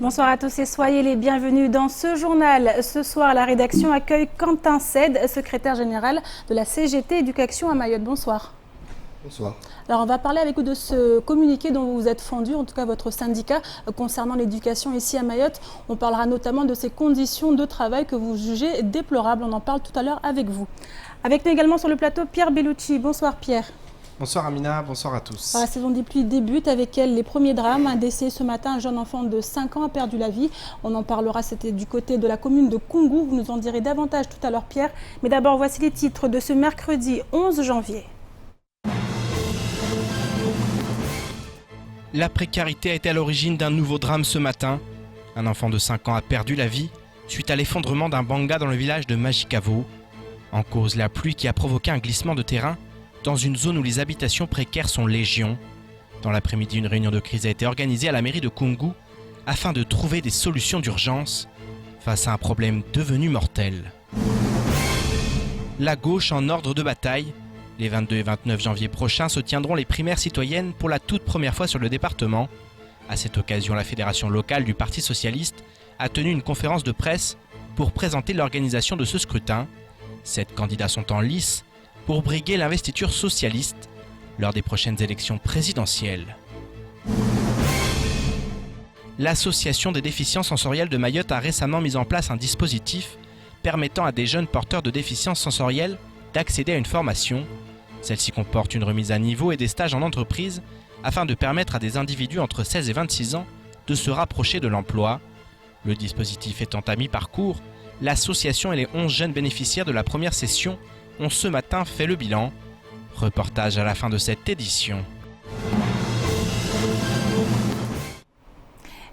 Bonsoir à tous et soyez les bienvenus dans ce journal. Ce soir, la rédaction accueille Quentin Cède, secrétaire général de la CGT Éducation à Mayotte. Bonsoir. Bonsoir. Alors on va parler avec vous de ce communiqué dont vous vous êtes fendu, en tout cas votre syndicat, concernant l'éducation ici à Mayotte. On parlera notamment de ces conditions de travail que vous jugez déplorables. On en parle tout à l'heure avec vous. Avec nous également sur le plateau Pierre Bellucci. Bonsoir Pierre. Bonsoir Amina, bonsoir à tous. La saison des pluies débute avec elle les premiers drames. Un décès ce matin, un jeune enfant de 5 ans a perdu la vie. On en parlera, c'était du côté de la commune de Koungou. Vous nous en direz davantage tout à l'heure Pierre. Mais d'abord, voici les titres de ce mercredi 11 janvier. La précarité a été à l'origine d'un nouveau drame ce matin. Un enfant de 5 ans a perdu la vie suite à l'effondrement d'un banga dans le village de Majikavo. En cause, la pluie qui a provoqué un glissement de terrain dans une zone où les habitations précaires sont légion. Dans l'après-midi, une réunion de crise a été organisée à la mairie de Koungou afin de trouver des solutions d'urgence face à un problème devenu mortel. La gauche en ordre de bataille. Les 22 et 29 janvier prochains se tiendront les primaires citoyennes pour la toute première fois sur le département. À cette occasion, la fédération locale du Parti socialiste a tenu une conférence de presse pour présenter l'organisation de ce scrutin. 7 candidats sont en lice pour briguer l'investiture socialiste lors des prochaines élections présidentielles. L'Association des déficients sensoriels de Mayotte a récemment mis en place un dispositif permettant à des jeunes porteurs de déficience sensorielle d'accéder à une formation. Celle-ci comporte une remise à niveau et des stages en entreprise afin de permettre à des individus entre 16 et 26 ans de se rapprocher de l'emploi. Le dispositif étant à mi-parcours, l'association et les 11 jeunes bénéficiaires de la première session ont ce matin fait le bilan. Reportage à la fin de cette édition.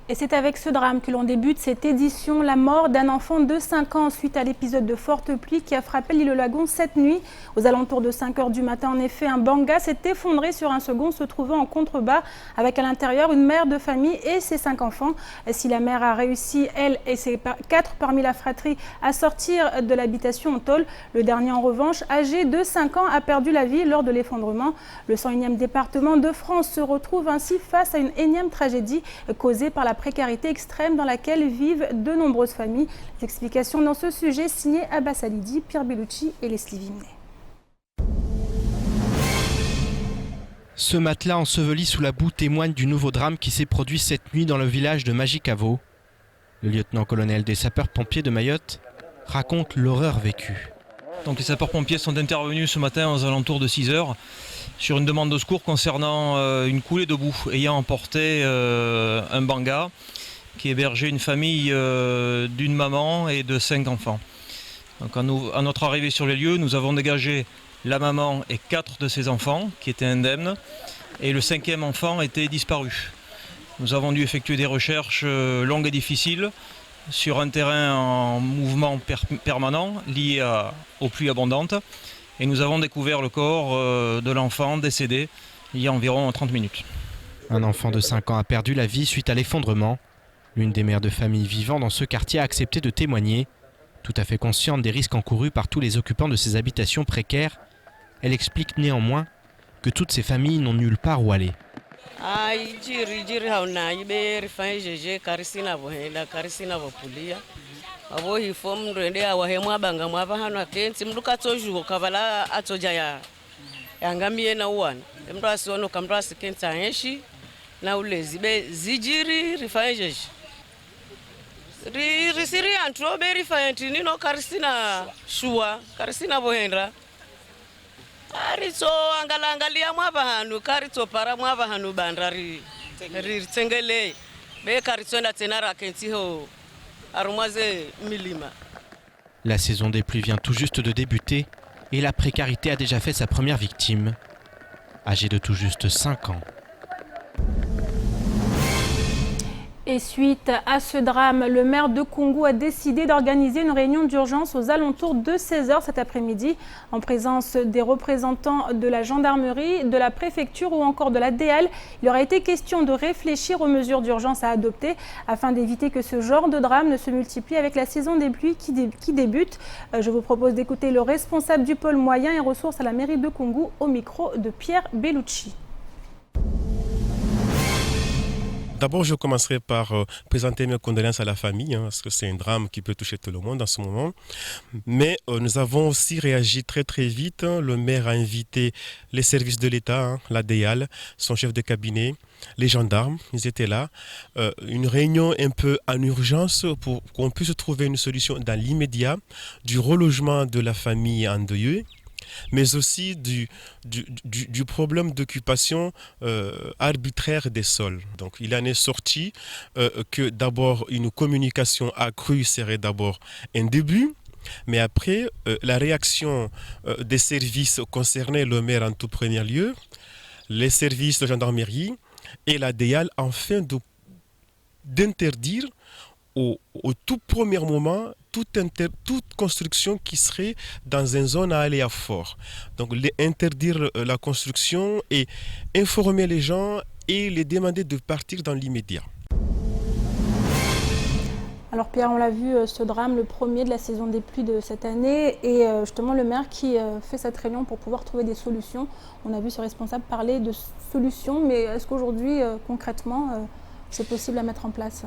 Et c'est avec ce drame que l'on débute cette édition, la mort d'un enfant de 5 ans suite à l'épisode de forte pluie qui a frappé l'île Lagon cette nuit. Aux alentours de 5 h du matin, en effet, un banga s'est effondré sur un second se trouvant en contrebas avec à l'intérieur une mère de famille et ses 5 enfants. Si la mère a réussi, elle et ses 4 parmi la fratrie, à sortir de l'habitation en tôle, le dernier en revanche, âgé de 5 ans, a perdu la vie lors de l'effondrement. Le 101e département de France se retrouve ainsi face à une énième tragédie causée par la précarité extrême dans laquelle vivent de nombreuses familles. Les explications dans ce sujet signées Abbas Alidi, Pierre Bellucci et Leslie Vimnet. Ce matelas enseveli sous la boue témoigne du nouveau drame qui s'est produit cette nuit dans le village de Majikavo. Le lieutenant-colonel des sapeurs-pompiers de Mayotte raconte l'horreur vécue. Donc les sapeurs-pompiers sont intervenus ce matin aux alentours de 6 h sur une demande de secours concernant une coulée de boue ayant emporté un banga qui hébergeait une famille d'une maman et de 5 enfants. Donc à notre arrivée sur les lieux, nous avons dégagé la maman et 4 de ses enfants qui étaient indemnes et le 5e enfant était disparu. Nous avons dû effectuer des recherches longues et difficiles sur un terrain en mouvement permanent lié aux pluies abondantes. Et nous avons découvert le corps de l'enfant décédé il y a environ 30 minutes. Un enfant de 5 ans a perdu la vie suite à l'effondrement. L'une des mères de famille vivant dans ce quartier a accepté de témoigner. Tout à fait consciente des risques encourus par tous les occupants de ces habitations précaires, elle explique néanmoins que toutes ces familles n'ont nulle part où aller. Abo hifom rende awahemwa banga mwava hano akensi mduka tojuo kavala atoja ya ngamie na uwana mdu asiono kamdu asikensa heshi na ulezi be zijiri rifayejeshi risiri antro be rifayenti nino karisina shua karisina bohendra ariso angalia mwava hanu karito para mwava hanu bandari ritengele be karisona tenara kensi ho. La saison des pluies vient tout juste de débuter et la précarité a déjà fait sa première victime, âgée de tout juste 5 ans. Et suite à ce drame, le maire de Koungou a décidé d'organiser une réunion d'urgence aux alentours de 16 h cet après-midi, en présence des représentants de la gendarmerie, de la préfecture ou encore de la DL. Il aura été question de réfléchir aux mesures d'urgence à adopter afin d'éviter que ce genre de drame ne se multiplie avec la saison des pluies qui débute. Je vous propose d'écouter le responsable du pôle moyen et ressources à la mairie de Koungou au micro de Pierre Bellucci. D'abord, je commencerai par présenter mes condoléances à la famille, parce que c'est un drame qui peut toucher tout le monde en ce moment. Mais nous avons aussi réagi très très vite. Le maire a invité les services de l'État, la DEAL, son chef de cabinet, les gendarmes, ils étaient là. Une réunion un peu en urgence pour qu'on puisse trouver une solution dans l'immédiat du relogement de la famille endeuillée, mais aussi du problème d'occupation arbitraire des sols. Donc il en est sorti que d'abord une communication accrue serait d'abord un début, mais après la réaction des services concernés, le maire en tout premier lieu, les services de gendarmerie et la DEAL, afin d'interdire au tout premier moment toute construction qui serait dans une zone à aléa fort. Donc interdire la construction et informer les gens et les demander de partir dans l'immédiat. Alors Pierre, on l'a vu, ce drame, le premier de la saison des pluies de cette année, et justement le maire qui fait cette réunion pour pouvoir trouver des solutions. On a vu ce responsable parler de solutions, mais est-ce qu'aujourd'hui, concrètement, c'est possible à mettre en place ?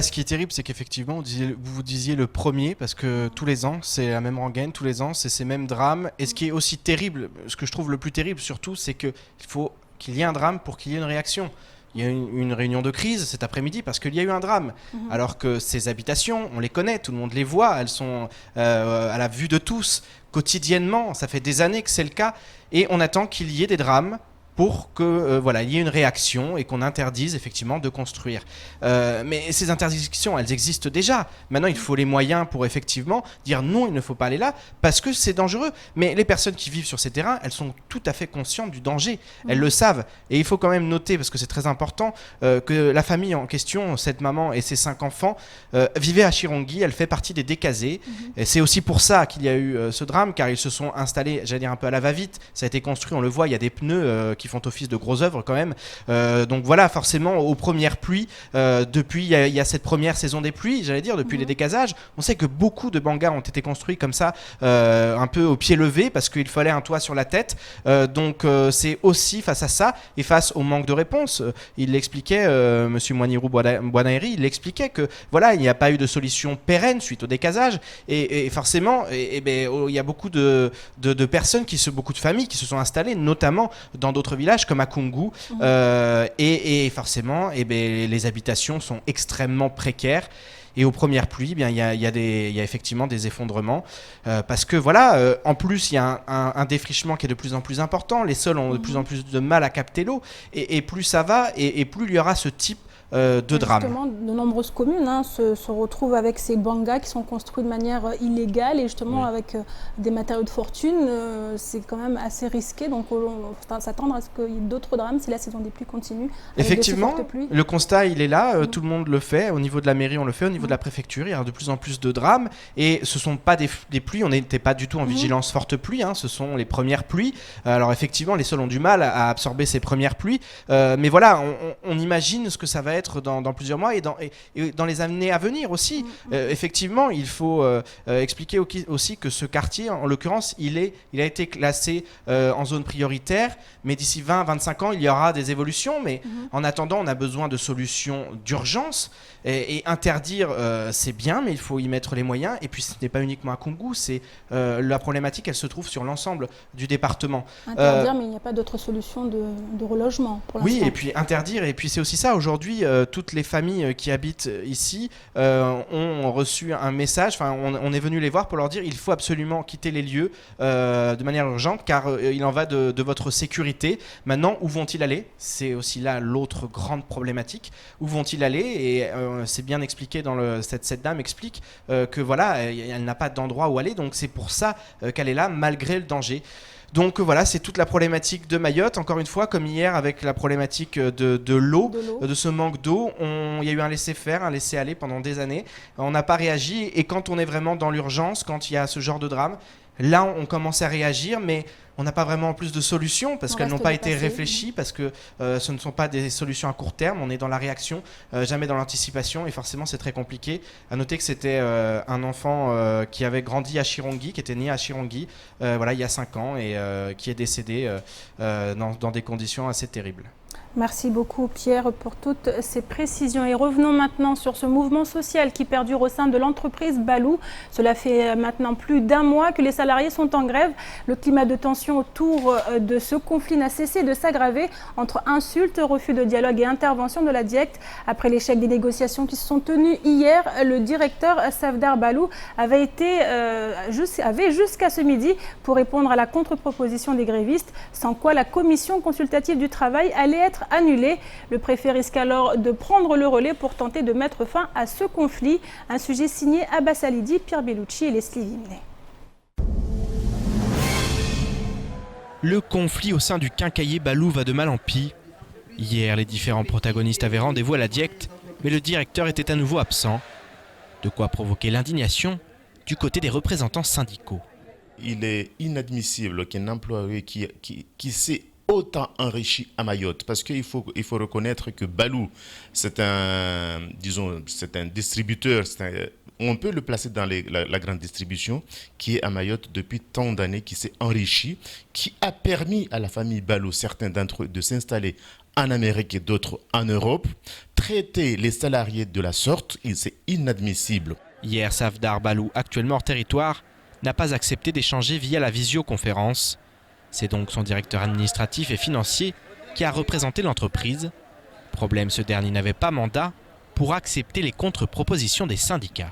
Ce qui est terrible, c'est qu'effectivement, vous disiez le premier, parce que tous les ans, c'est la même rengaine, tous les ans, c'est ces mêmes drames. Et ce qui est aussi terrible, ce que je trouve le plus terrible surtout, c'est qu'il faut qu'il y ait un drame pour qu'il y ait une réaction. Il y a une réunion de crise cet après-midi parce qu'il y a eu un drame. Alors que ces habitations, on les connaît, tout le monde les voit, elles sont à la vue de tous, quotidiennement. Ça fait des années que c'est le cas. Et on attend qu'il y ait des drames pour que il y ait une réaction et qu'on interdise effectivement de construire. Mais ces interdictions, elles existent déjà. Maintenant, il faut les moyens pour effectivement dire non, il ne faut pas aller là parce que c'est dangereux. Mais les personnes qui vivent sur ces terrains, elles sont tout à fait conscientes du danger. Elles le savent. Et il faut quand même noter, parce que c'est très important, que la famille en question, cette maman et ses 5 enfants, vivait à Chirongui. Elle fait partie des décasés. Et c'est aussi pour ça qu'il y a eu ce drame, car ils se sont installés, j'allais dire un peu à la va-vite. Ça a été construit, on le voit, il y a des pneus qui font office de gros œuvres quand même. Donc voilà, forcément, aux premières pluies, depuis il y a cette première saison des pluies, j'allais dire, depuis les décasages, on sait que beaucoup de bangas ont été construits comme ça, un peu au pied levé, parce qu'il fallait un toit sur la tête. Donc c'est aussi face à ça, et face au manque de réponse. Il l'expliquait, monsieur Moinirou Boanaeri, il l'expliquait que voilà, il n'y a pas eu de solution pérenne suite au décasage, et forcément, il y a beaucoup de personnes, beaucoup de familles qui se sont installées, notamment dans d'autres villages comme à Kungu, et forcément les habitations sont extrêmement précaires. Et aux premières pluies, il y a effectivement des effondrements, parce que voilà, en plus il y a un défrichement qui est de plus en plus important, les sols ont de plus en plus de mal à capter l'eau, et plus ça va, et plus il y aura ce type de drame. Justement, de nombreuses communes se retrouvent avec ces bangas qui sont construits de manière illégale, et justement avec des matériaux de fortune, c'est quand même assez risqué, donc on va s'attendre à ce qu'il y ait d'autres drames si la saison des pluies continue. Effectivement, le constat il est là, tout le monde le fait, au niveau de la mairie on le fait, au niveau de la préfecture, il y a de plus en plus de drames, et ce ne sont pas des pluies, on n'était pas du tout en vigilance forte pluie, ce sont les premières pluies. Alors effectivement les sols ont du mal à absorber ces premières pluies, mais voilà, on imagine ce que ça va être dans plusieurs mois, et dans les années à venir aussi. Effectivement, il faut expliquer aussi que ce quartier, en l'occurrence, il a été classé en zone prioritaire, mais d'ici 20-25 ans, il y aura des évolutions, mais en attendant, on a besoin de solutions d'urgence, et interdire, c'est bien, mais il faut y mettre les moyens, et puis ce n'est pas uniquement à Kungu, c'est la problématique, elle se trouve sur l'ensemble du département. Interdire, mais il n'y a pas d'autre solution de relogement pour l'instant. Oui, et puis interdire, et puis c'est aussi ça, aujourd'hui, toutes les familles qui habitent ici ont reçu un message, on est venu les voir pour leur dire il faut absolument quitter les lieux de manière urgente, car il en va de votre sécurité. Maintenant, où vont-ils aller ? C'est aussi là l'autre grande problématique. Où vont-ils aller ? Et c'est bien expliqué cette dame explique que voilà, elle n'a pas d'endroit où aller, donc c'est pour ça qu'elle est là malgré le danger. Donc voilà, c'est toute la problématique de Mayotte, encore une fois, comme hier avec la problématique de l'eau, de ce manque d'eau. Il y a eu un laisser-faire, un laisser-aller pendant des années. On n'a pas réagi, et quand on est vraiment dans l'urgence, quand il y a ce genre de drame, là on commence à réagir, mais on n'a pas vraiment plus de solutions, parce qu'elles n'ont pas été réfléchies, parce que ce ne sont pas des solutions à court terme, on est dans la réaction, jamais dans l'anticipation, et forcément c'est très compliqué. À noter que c'était un enfant qui avait grandi à Chirongui, qui était né à Chirongui, il y a 5 ans, et qui est décédé dans des conditions assez terribles. Merci beaucoup Pierre pour toutes ces précisions. Et revenons maintenant sur ce mouvement social qui perdure au sein de l'entreprise Balou. Cela fait maintenant plus d'un mois que les salariés sont en grève. Le climat de tension autour de ce conflit n'a cessé de s'aggraver entre insultes, refus de dialogue et intervention de la DIECT. Après l'échec des négociations qui se sont tenues hier, le directeur Safdar Balou avait jusqu'à ce midi pour répondre à la contre-proposition des grévistes, sans quoi la commission consultative du travail allait être annulé. Le préfet risque alors de prendre le relais pour tenter de mettre fin à ce conflit. Un sujet signé Abbas Alidi, Pierre Bellucci et Leslie Vimnet. Le conflit au sein du quincailler Balou va de mal en pis. Hier, les différents protagonistes avaient rendez-vous à la DIECT, mais le directeur était à nouveau absent. De quoi provoquer l'indignation du côté des représentants syndicaux. Il est inadmissible qu'un employé qui s'est autant enrichi à Mayotte, parce qu'il faut reconnaître que Balou, c'est un distributeur, on peut le placer dans la grande distribution, qui est à Mayotte depuis tant d'années, qui s'est enrichi, qui a permis à la famille Balou, certains d'entre eux, de s'installer en Amérique et d'autres en Europe. Traiter les salariés de la sorte, c'est inadmissible. Hier, Safdar Balou, actuellement hors territoire, n'a pas accepté d'échanger via la visioconférence. C'est donc son directeur administratif et financier qui a représenté l'entreprise. Problème, ce dernier n'avait pas mandat pour accepter les contre-propositions des syndicats.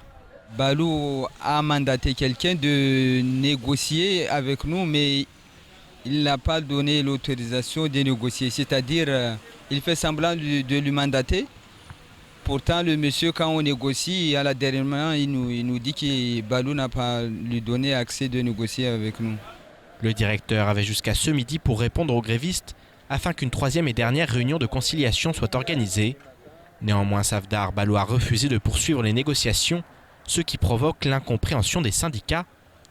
Balou a mandaté quelqu'un de négocier avec nous, mais il n'a pas donné l'autorisation de négocier. C'est-à-dire, il fait semblant de lui mandater. Pourtant, le monsieur, quand on négocie, à la dernière main, il nous dit que Balou n'a pas lui donné accès de négocier avec nous. Le directeur avait jusqu'à ce midi pour répondre aux grévistes afin qu'une troisième et dernière réunion de conciliation soit organisée. Néanmoins, Safdar Balou a refusé de poursuivre les négociations, ce qui provoque l'incompréhension des syndicats,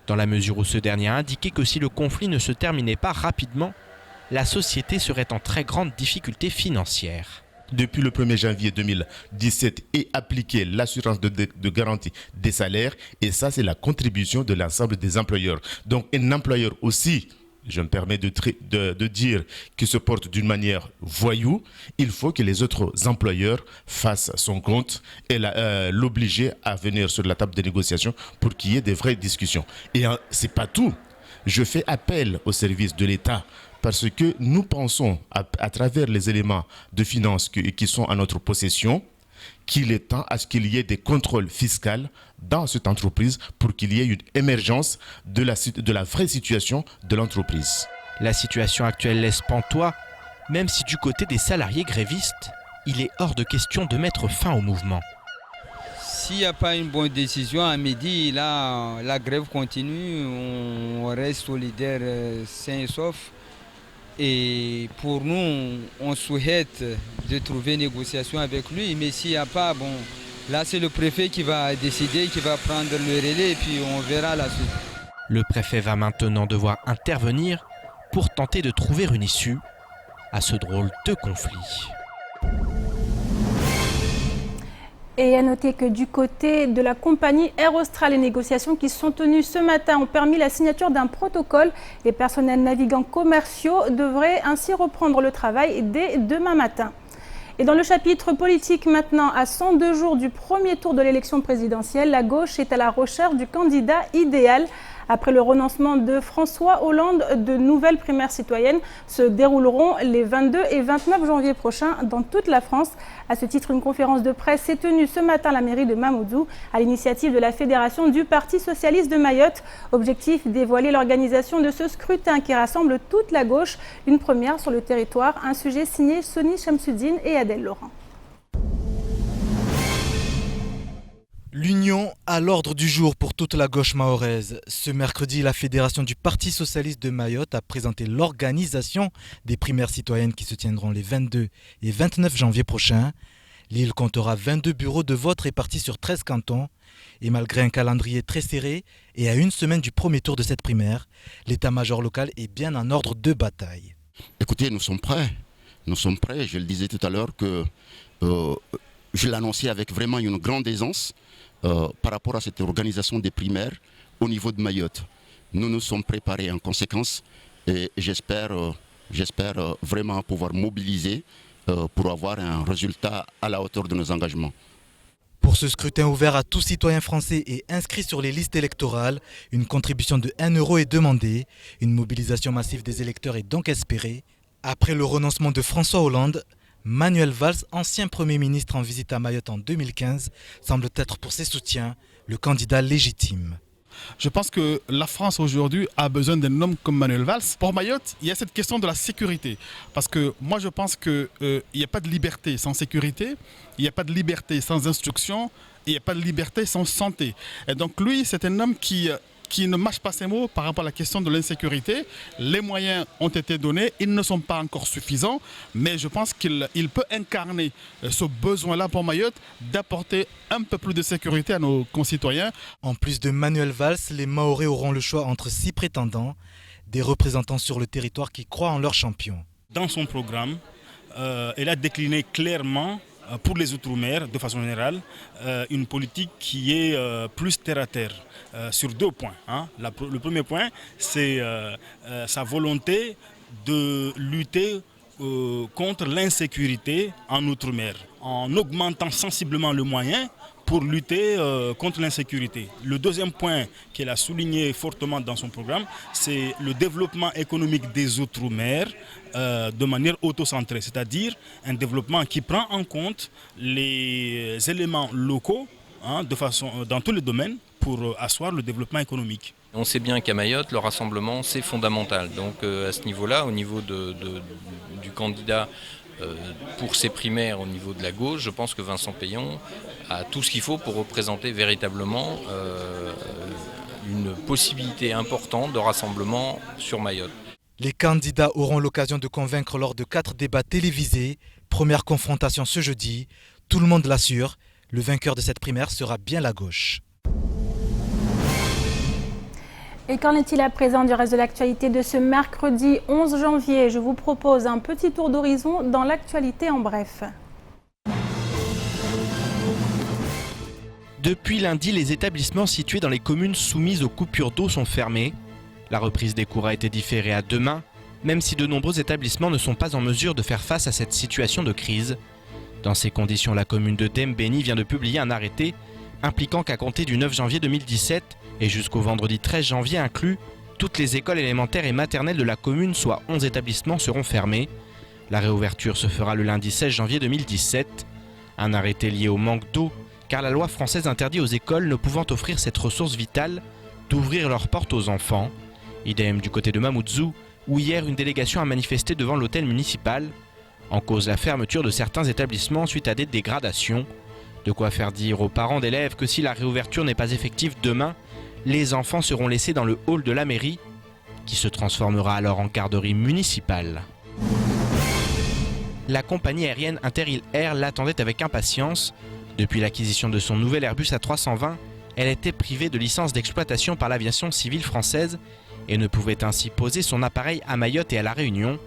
dans la mesure où ce dernier a indiqué que si le conflit ne se terminait pas rapidement, la société serait en très grande difficulté financière. Depuis le 1er janvier 2017 est appliquée l'assurance de garantie des salaires, et ça c'est la contribution de l'ensemble des employeurs. Donc un employeur aussi, je me permets de dire, qui se porte d'une manière voyou, il faut que les autres employeurs fassent son compte et l'obliger à venir sur la table de négociation pour qu'il y ait des vraies discussions. Et c'est pas tout. Je fais appel au service de l'État, parce que nous pensons, à travers les éléments de finances qui sont à notre possession, qu'il est temps à ce qu'il y ait des contrôles fiscaux dans cette entreprise pour qu'il y ait une émergence de la vraie situation de l'entreprise. La situation actuelle laisse pantois, même si du côté des salariés grévistes, il est hors de question de mettre fin au mouvement. S'il n'y a pas une bonne décision à midi, là, la grève continue, on reste solidaires, sains et saufs. Et pour nous, on souhaite de trouver une négociation avec lui, mais s'il n'y a pas, bon, là c'est le préfet qui va décider, qui va prendre le relais et puis on verra la suite. Le préfet va maintenant devoir intervenir pour tenter de trouver une issue à ce drôle de conflit. Et à noter que du côté de la compagnie Air Austral, les négociations qui se sont tenues ce matin ont permis la signature d'un protocole. Les personnels navigants commerciaux devraient ainsi reprendre le travail dès demain matin. Et dans le chapitre politique maintenant, à 102 jours du premier tour de l'élection présidentielle, la gauche est à la recherche du candidat idéal. Après le renoncement de François Hollande, de nouvelles primaires citoyennes se dérouleront les 22 et 29 janvier prochains dans toute la France. À ce titre, une conférence de presse s'est tenue ce matin à la mairie de Mamoudzou, à l'initiative de la Fédération du Parti socialiste de Mayotte. Objectif, dévoiler l'organisation de ce scrutin qui rassemble toute la gauche, une première sur le territoire. Un sujet signé Sony Chamsuddin et Adèle Laurent. L'union à l'ordre du jour pour toute la gauche mahoraise. Ce mercredi, la Fédération du Parti socialiste de Mayotte a présenté l'organisation des primaires citoyennes qui se tiendront les 22 et 29 janvier prochains. L'île comptera 22 bureaux de vote répartis sur 13 cantons. Et malgré un calendrier très serré et à une semaine du premier tour de cette primaire, l'état-major local est bien en ordre de bataille. Écoutez, nous sommes prêts. Nous sommes prêts. Je le disais tout à l'heure que je l'annonçais avec vraiment une grande aisance. Par rapport à cette organisation des primaires au niveau de Mayotte. Nous nous sommes préparés en conséquence et j'espère vraiment pouvoir mobiliser pour avoir un résultat à la hauteur de nos engagements. Pour ce scrutin ouvert à tout citoyen français et inscrit sur les listes électorales, une contribution de 1 € est demandée. Une mobilisation massive des électeurs est donc espérée. Après le renoncement de François Hollande, Manuel Valls, ancien Premier ministre en visite à Mayotte en 2015, semble être pour ses soutiens le candidat légitime. Je pense que la France aujourd'hui a besoin d'un homme comme Manuel Valls. Pour Mayotte, il y a cette question de la sécurité. Parce que moi je pense qu'il n'y a pas de liberté sans sécurité, il n'y a pas de liberté sans instruction, il n'y a pas de liberté sans santé. Et donc lui, c'est un homme qui ne mâche pas ses mots par rapport à la question de l'insécurité. Les moyens ont été donnés, ils ne sont pas encore suffisants, mais je pense qu'il peut incarner ce besoin-là pour Mayotte d'apporter un peu plus de sécurité à nos concitoyens. En plus de Manuel Valls, les Mahorais auront le choix entre 6 prétendants, des représentants sur le territoire qui croient en leur champion. Dans son programme, elle a décliné clairement pour les Outre-mer, de façon générale, une politique qui est plus terre-à-terre sur 2 points. Le premier point, c'est sa volonté de lutter contre l'insécurité en Outre-mer, en augmentant sensiblement le moyen pour lutter contre l'insécurité. Le deuxième point qu'elle a souligné fortement dans son programme, c'est le développement économique des Outre-mer de manière autocentrée, c'est-à-dire un développement qui prend en compte les éléments locaux dans tous les domaines pour asseoir le développement économique. On sait bien qu'à Mayotte, le rassemblement, c'est fondamental. Donc à ce niveau-là, au niveau du candidat pour ses primaires au niveau de la gauche, je pense que Vincent Peillon a tout ce qu'il faut pour représenter véritablement une possibilité importante de rassemblement sur Mayotte. Les candidats auront l'occasion de convaincre lors de 4 débats télévisés. Première confrontation ce jeudi. Tout le monde l'assure, le vainqueur de cette primaire sera bien la gauche. Et qu'en est-il à présent du reste de l'actualité de ce mercredi 11 janvier? Je vous propose un petit tour d'horizon dans l'actualité en bref. Depuis lundi, les établissements situés dans les communes soumises aux coupures d'eau sont fermés. La reprise des cours a été différée à demain, même si de nombreux établissements ne sont pas en mesure de faire face à cette situation de crise. Dans ces conditions, la commune de Dembéni vient de publier un arrêté impliquant qu'à compter du 9 janvier 2017 et jusqu'au vendredi 13 janvier inclus, toutes les écoles élémentaires et maternelles de la commune, soit 11 établissements, seront fermés. La réouverture se fera le lundi 16 janvier 2017. Un arrêté lié au manque d'eau, car la loi française interdit aux écoles ne pouvant offrir cette ressource vitale d'ouvrir leurs portes aux enfants. Idem du côté de Mamoudzou, où hier une délégation a manifesté devant l'hôtel municipal. En cause la fermeture de certains établissements suite à des dégradations. De quoi faire dire aux parents d'élèves que si la réouverture n'est pas effective demain, les enfants seront laissés dans le hall de la mairie, qui se transformera alors en garderie municipale. La compagnie aérienne Interil Air l'attendait avec impatience. Depuis l'acquisition de son nouvel Airbus A320, elle était privée de licence d'exploitation par l'aviation civile française et ne pouvait ainsi poser son appareil à Mayotte et à La Réunion.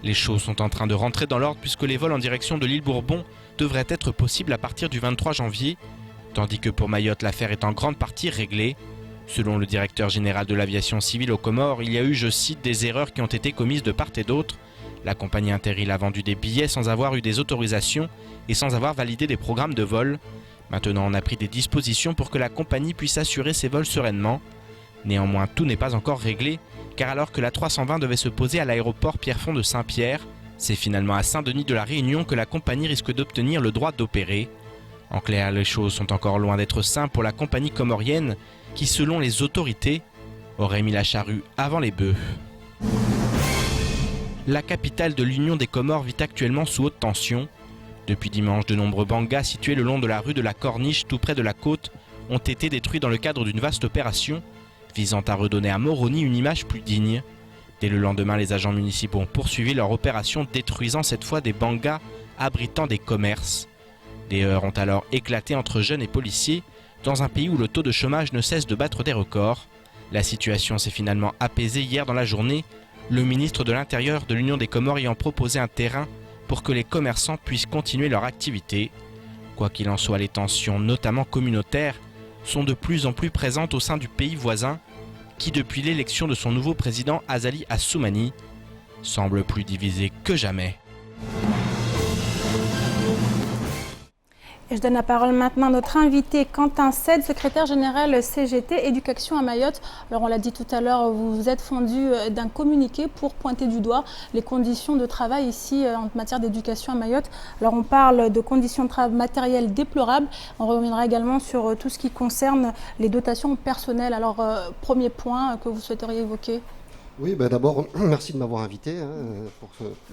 Les choses sont en train de rentrer dans l'ordre puisque les vols en direction de l'île Bourbon devraient être possibles à partir du 23 janvier, tandis que pour Mayotte, l'affaire est en grande partie réglée. Selon le directeur général de l'aviation civile aux Comores, il y a eu, je cite, des erreurs qui ont été commises de part et d'autre. La compagnie Interil a vendu des billets sans avoir eu des autorisations et sans avoir validé des programmes de vol. Maintenant, on a pris des dispositions pour que la compagnie puisse assurer ses vols sereinement. Néanmoins, tout n'est pas encore réglé, car alors que la 320 devait se poser à l'aéroport Pierrefonds de Saint-Pierre, c'est finalement à Saint-Denis de la Réunion que la compagnie risque d'obtenir le droit d'opérer. En clair, les choses sont encore loin d'être simples pour la compagnie comorienne, qui, selon les autorités, aurait mis la charrue avant les bœufs. La capitale de l'Union des Comores vit actuellement sous haute tension. Depuis dimanche, de nombreux bangas situés le long de la rue de la Corniche, tout près de la côte, ont été détruits dans le cadre d'une vaste opération visant à redonner à Moroni une image plus digne. Dès le lendemain, les agents municipaux ont poursuivi leur opération, détruisant cette fois des bangas abritant des commerces. Des heurts ont alors éclaté entre jeunes et policiers, dans un pays où le taux de chômage ne cesse de battre des records. La situation s'est finalement apaisée hier dans la journée, le ministre de l'Intérieur de l'Union des Comores ayant proposé un terrain pour que les commerçants puissent continuer leur activité. Quoi qu'il en soit, les tensions, notamment communautaires, sont de plus en plus présentes au sein du pays voisin, qui depuis l'élection de son nouveau président Azali Assoumani, semble plus divisé que jamais. Et je donne la parole maintenant à notre invité Quentin Cède, secrétaire général CGT Éducation à Mayotte. Alors on l'a dit tout à l'heure, vous vous êtes fondu d'un communiqué pour pointer du doigt les conditions de travail ici en matière d'éducation à Mayotte. Alors on parle de conditions de travail matérielles déplorables. On reviendra également sur tout ce qui concerne les dotations personnelles. Alors premier point que vous souhaiteriez évoquer. Oui, d'abord, merci de m'avoir invité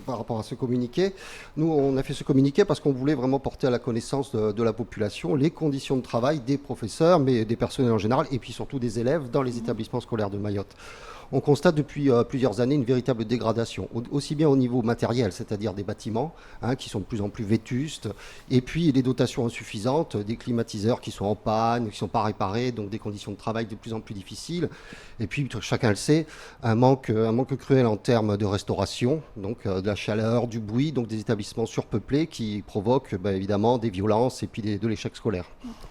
par rapport à ce communiqué. Nous, on a fait ce communiqué parce qu'on voulait vraiment porter à la connaissance de la population les conditions de travail des professeurs, mais des personnels en général, et puis surtout des élèves dans les établissements scolaires de Mayotte. On constate depuis plusieurs années une véritable dégradation, aussi bien au niveau matériel, c'est-à-dire des bâtiments qui sont de plus en plus vétustes, et puis des dotations insuffisantes, des climatiseurs qui sont en panne, qui ne sont pas réparés, donc des conditions de travail de plus en plus difficiles. Et puis, chacun le sait, un manque cruel en termes de restauration, donc de la chaleur, du bruit, donc des établissements surpeuplés qui provoquent évidemment des violences et puis de l'échec scolaire.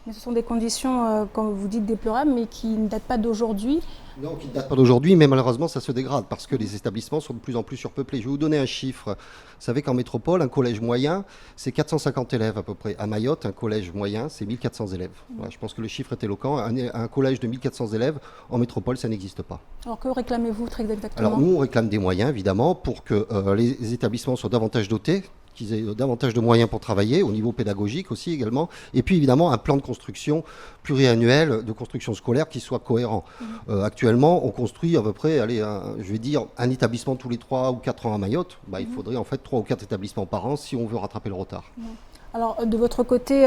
Mais ce sont des conditions, comme vous dites, déplorables, mais qui ne datent pas d'aujourd'hui. Non, qui ne datent pas d'aujourd'hui, mais malheureusement ça se dégrade parce que les établissements sont de plus en plus surpeuplés. Je vais vous donner un chiffre. Vous savez qu'en métropole, un collège moyen, c'est 450 élèves à peu près. À Mayotte, un collège moyen, c'est 1400 élèves. Voilà, je pense que le chiffre est éloquent. Un collège de 1400 élèves en métropole, ça n'existe pas. Alors que réclamez-vous très exactement? Alors nous, on réclame des moyens, évidemment, pour que les établissements soient davantage dotés, qu'ils aient davantage de moyens pour travailler, au niveau pédagogique aussi également, et puis évidemment un plan de construction pluriannuel de construction scolaire qui soit cohérent. Actuellement, on construit à peu près, un établissement tous les 3 ou 4 ans à Mayotte. Il faudrait en fait 3 ou 4 établissements par an si on veut rattraper le retard. Alors de votre côté,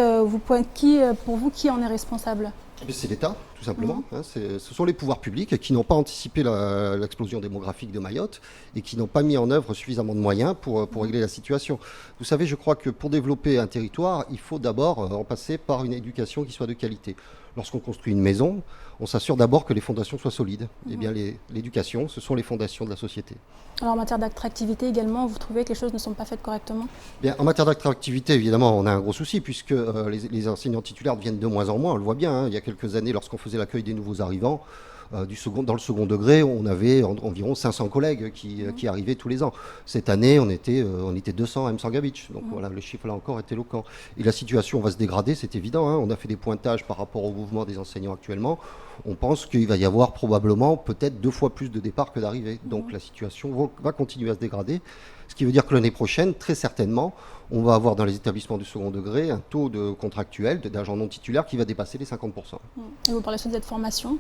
pour vous, qui en est responsable? C'est l'État, tout simplement. Ce sont les pouvoirs publics qui n'ont pas anticipé l'explosion démographique de Mayotte et qui n'ont pas mis en œuvre suffisamment de moyens pour régler la situation. Vous savez, je crois que pour développer un territoire, il faut d'abord en passer par une éducation qui soit de qualité. Lorsqu'on construit une maison, on s'assure d'abord que les fondations soient solides. Eh bien, l'éducation, ce sont les fondations de la société. Alors en matière d'attractivité également, vous trouvez que les choses ne sont pas faites correctement? Bien, en matière d'attractivité, évidemment, on a un gros souci puisque les enseignants titulaires deviennent de moins en moins. On le voit bien, il y a quelques années, lorsqu'on faisait l'accueil des nouveaux arrivants, dans le second degré, on avait environ 500 collègues qui arrivaient tous les ans. Cette année, on était 200 à Msangabitch. Donc voilà, le chiffre là encore est éloquent. Et la situation va se dégrader, c'est évident. On a fait des pointages par rapport au mouvement des enseignants actuellement. On pense qu'il va y avoir probablement peut-être 2 fois plus de départs que d'arrivées. Donc la situation va continuer à se dégrader. Ce qui veut dire que l'année prochaine, très certainement, on va avoir dans les établissements du second degré un taux de contractuels, d'agents non titulaires qui va dépasser les 50%. Et vous parlez aussi de cette formation?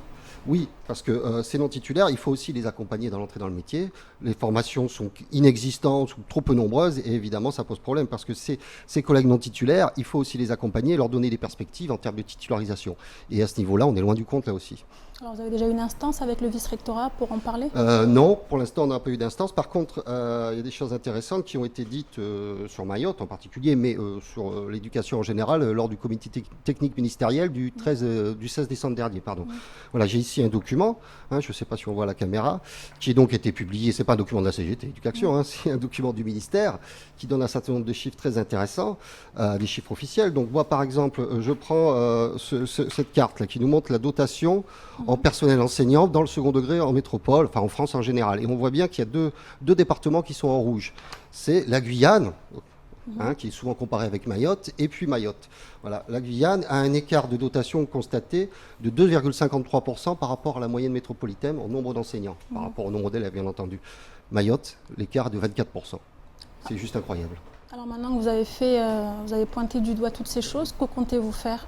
Oui, parce que ces non titulaires, il faut aussi les accompagner dans l'entrée dans le métier. Les formations sont inexistantes ou trop peu nombreuses et évidemment ça pose problème parce que ces collègues non titulaires, il faut aussi les accompagner et leur donner des perspectives en termes de titularisation. Et à ce niveau-là, on est loin du compte là aussi. Alors vous avez déjà une instance avec le vice-rectorat pour en parler? Non, pour l'instant on n'a pas eu d'instance. Par contre, il y a des choses intéressantes qui ont été dites sur Mayotte en particulier, mais sur l'éducation en général lors du comité technique ministériel du 16 décembre dernier. Voilà, j'ai ici un document, je ne sais pas si on voit à la caméra, qui a donc été publié. C'est pas un document de la CGT Éducation, c'est un document du ministère qui donne un certain nombre de chiffres très intéressants, des chiffres officiels. Donc moi par exemple, je prends cette carte là qui nous montre la dotation en personnel enseignant dans le second degré en métropole, enfin en France en général. Et on voit bien qu'il y a deux départements qui sont en rouge. C'est la Guyane, qui est souvent comparée avec Mayotte, et puis Mayotte. Voilà, la Guyane a un écart de dotation constaté de 2,53% par rapport à la moyenne métropolitaine en nombre d'enseignants, par rapport au nombre d'élèves bien entendu. Mayotte, l'écart est de 24%. C'est juste incroyable. Alors maintenant que vous avez pointé du doigt toutes ces choses, que comptez-vous faire?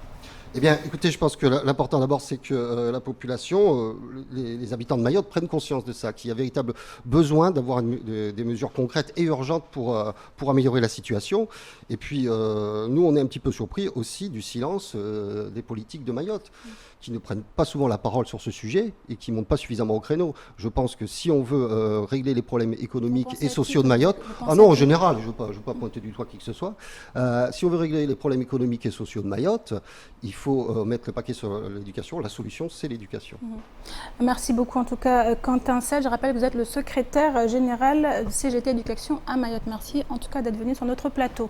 Eh bien, écoutez, je pense que l'important d'abord, c'est que la population, les habitants de Mayotte prennent conscience de ça, qu'il y a véritable besoin d'avoir des mesures concrètes et urgentes pour améliorer la situation. Et puis, nous, on est un petit peu surpris aussi du silence des politiques de Mayotte, qui ne prennent pas souvent la parole sur ce sujet et qui ne montent pas suffisamment au créneau. Je pense que si on veut régler les problèmes économiques et sociaux de Mayotte, en général, je ne veux pas pointer du doigt qui que ce soit, si on veut régler les problèmes économiques et sociaux de Mayotte, il faut mettre le paquet sur l'éducation. La solution, c'est l'éducation. Merci beaucoup en tout cas, Quentin Cède. Je rappelle que vous êtes le secrétaire général CGT Éducation à Mayotte. Merci en tout cas d'être venu sur notre plateau.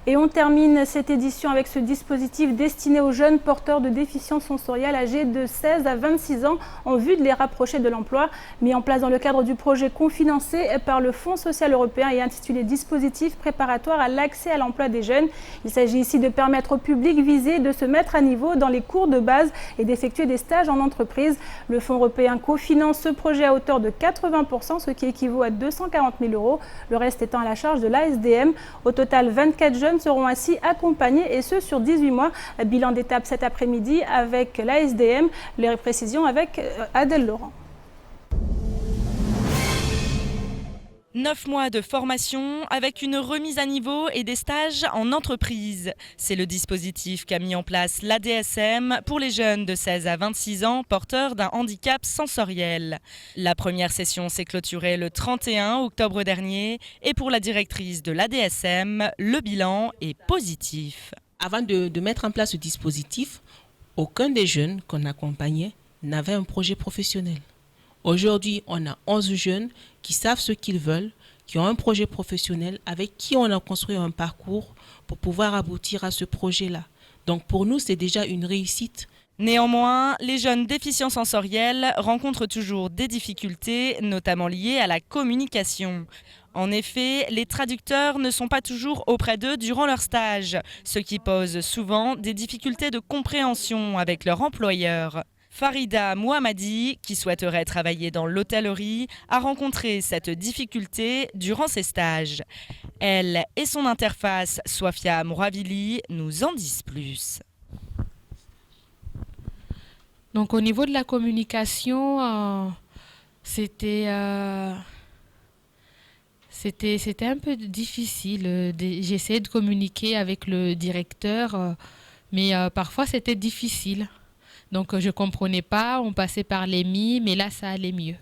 Et on termine cette édition avec ce dispositif destiné aux jeunes porteurs de déficience sensorielle âgés de 16 à 26 ans en vue de les rapprocher de l'emploi. Mis en place dans le cadre du projet cofinancé par le Fonds social européen et intitulé Dispositif préparatoire à l'accès à l'emploi des jeunes. Il s'agit ici de permettre au public visé de se mettre à niveau dans les cours de base et d'effectuer des stages en entreprise. Le Fonds européen cofinance ce projet à hauteur de 80%, ce qui équivaut à 240 000 €, le reste étant à la charge de l'ASDM. Au total, 24 jeunes seront ainsi accompagnés et ce sur 18 mois. Bilan d'étape cet après-midi avec l'ASDM. Les précisions avec Adèle Laurent. 9 mois de formation avec une remise à niveau et des stages en entreprise. C'est le dispositif qu'a mis en place l'ADSM pour les jeunes de 16 à 26 ans porteurs d'un handicap sensoriel. La première session s'est clôturée le 31 octobre dernier et pour la directrice de l'ADSM, le bilan est positif. Avant de mettre en place ce dispositif, aucun des jeunes qu'on accompagnait n'avait un projet professionnel. Aujourd'hui, on a 11 jeunes qui savent ce qu'ils veulent, qui ont un projet professionnel, avec qui on a construit un parcours pour pouvoir aboutir à ce projet-là. Donc pour nous, c'est déjà une réussite. Néanmoins, les jeunes déficients sensoriels rencontrent toujours des difficultés, notamment liées à la communication. En effet, les traducteurs ne sont pas toujours auprès d'eux durant leur stage, ce qui pose souvent des difficultés de compréhension avec leur employeur. Farida Mouhamadi, qui souhaiterait travailler dans l'hôtellerie, a rencontré cette difficulté durant ses stages. Elle et son interface, Swafia Mouravili, nous en disent plus. Donc au niveau de la communication, c'était un peu difficile. J'essayais de communiquer avec le directeur, mais parfois c'était difficile. Donc je ne comprenais pas, on passait par les mimes, mais là ça allait mieux.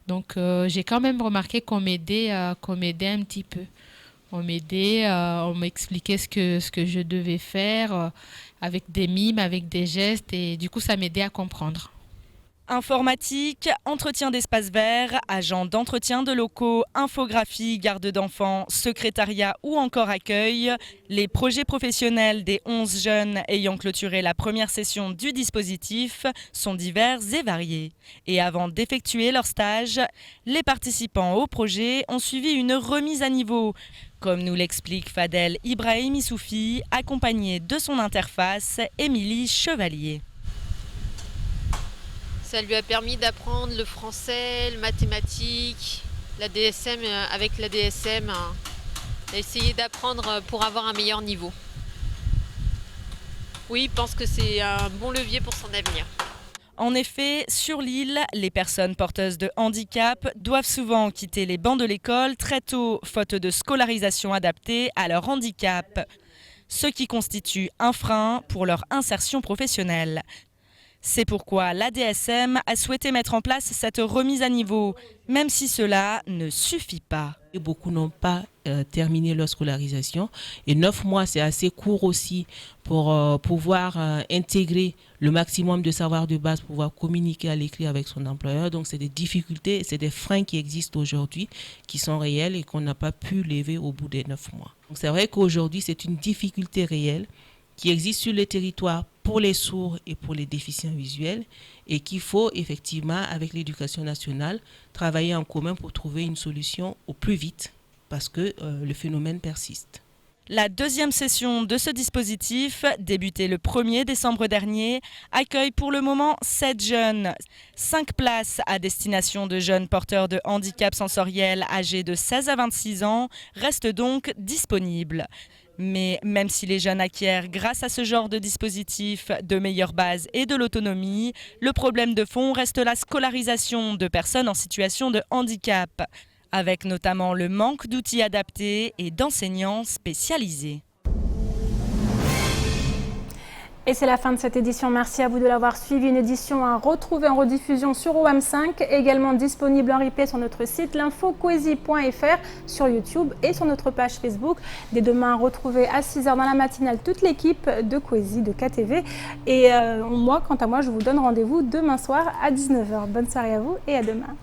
Donc j'ai quand même remarqué qu'on m'aidait un petit peu. On m'aidait, on m'expliquait ce que je devais faire avec des mimes, avec des gestes, et du coup ça m'aidait à comprendre. Informatique, entretien d'espaces verts, agent d'entretien de locaux, infographie, garde d'enfants, secrétariat ou encore accueil. Les projets professionnels des 11 jeunes ayant clôturé la première session du dispositif sont divers et variés. Et avant d'effectuer leur stage, les participants au projet ont suivi une remise à niveau, comme nous l'explique Fadel Ibrahim Issoufi, accompagné de son interface, Émilie Chevalier. Ça lui a permis d'apprendre le français, le mathématique, la DSM, avec la DSM, essayer d'apprendre pour avoir un meilleur niveau. Oui, il pense que c'est un bon levier pour son avenir. En effet, sur l'île, les personnes porteuses de handicap doivent souvent quitter les bancs de l'école très tôt, faute de scolarisation adaptée à leur handicap, ce qui constitue un frein pour leur insertion professionnelle. C'est pourquoi l'ADSM a souhaité mettre en place cette remise à niveau, même si cela ne suffit pas. Beaucoup n'ont pas terminé leur scolarisation et 9 mois c'est assez court aussi pour pouvoir intégrer le maximum de savoir de base, pour pouvoir communiquer à l'écrit avec son employeur. Donc c'est des difficultés, c'est des freins qui existent aujourd'hui, qui sont réels et qu'on n'a pas pu lever au bout des 9 mois. Donc c'est vrai qu'aujourd'hui c'est une difficulté réelle qui existe sur le territoire pour les sourds et pour les déficients visuels et qu'il faut effectivement, avec l'éducation nationale, travailler en commun pour trouver une solution au plus vite parce que le phénomène persiste. La deuxième session de ce dispositif, débutée le 1er décembre dernier, accueille pour le moment 7 jeunes. 5 places à destination de jeunes porteurs de handicap sensoriel âgés de 16 à 26 ans restent donc disponibles. Mais même si les jeunes acquièrent, grâce à ce genre de dispositif, de meilleures bases et de l'autonomie, le problème de fond reste la scolarisation de personnes en situation de handicap, avec notamment le manque d'outils adaptés et d'enseignants spécialisés. Et c'est la fin de cette édition. Merci à vous de l'avoir suivi. Une édition à retrouver en rediffusion sur OAM5, également disponible en replay sur notre site l'infocoesie.fr, sur YouTube et sur notre page Facebook. Dès demain, retrouvez à 6h dans la matinale toute l'équipe de Coesie, de KTV. Et moi, quant à moi, je vous donne rendez-vous demain soir à 19h. Bonne soirée à vous et à demain.